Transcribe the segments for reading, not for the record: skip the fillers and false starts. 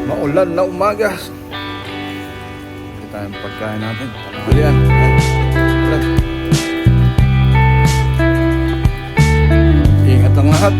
Maulan na umaga. Hindi tayong pagkain natin. Tanghalian. Ingat ang lahat.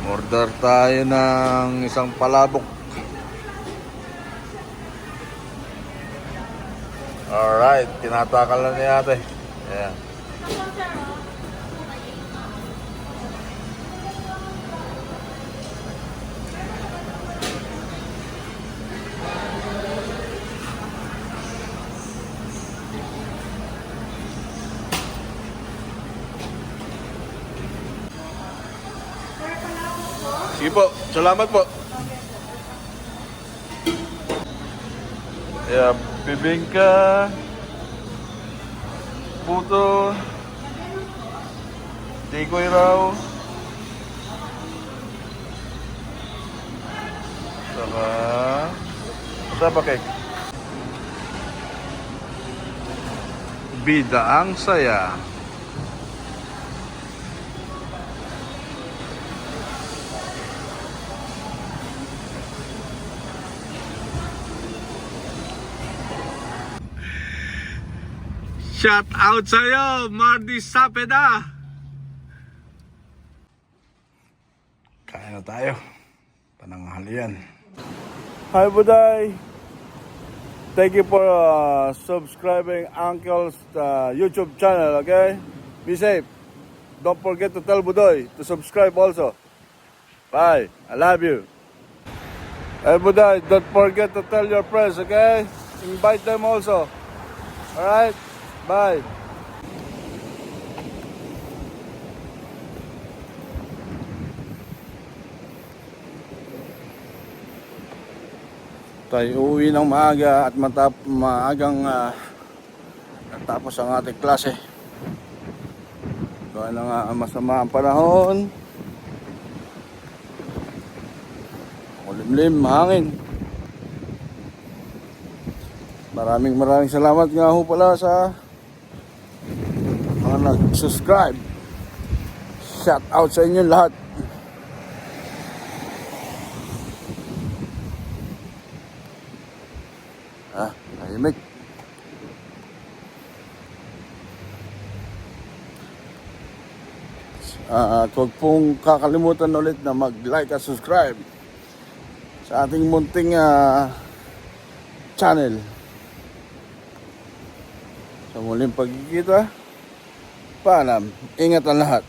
Order tayo ng isang palabok. Alright, tinatakal na ni ate. Ayan. Sige po, salamat po. Yeah, bibingka, puto, tikoy raw, saka masaba cake. Bida ang saya. Shout out sa'yo, Mardi Sapeda! Kain na tayo. Pananghalian. Hi, Buday! Thank you for subscribing Uncle's YouTube channel, okay? Be safe. Don't forget to tell Budoy to subscribe also. Bye. I love you. Hey, Buday, don't forget to tell your friends, okay? Invite them also. Alright? Bye. Tayo uwi ng maaga at maagang natapos ang ating klase. Gawa na nga ang masama ang panahon. Malimlim, mahangin. Maraming salamat nga ho pala sa mga nag-subscribe. Shout out sa inyo lahat. Tahimik. At huwag pong kakalimutan ulit na mag-like at subscribe sa ating munting channel. Sa muling pagkikita, paalam. Ingat ang lahat.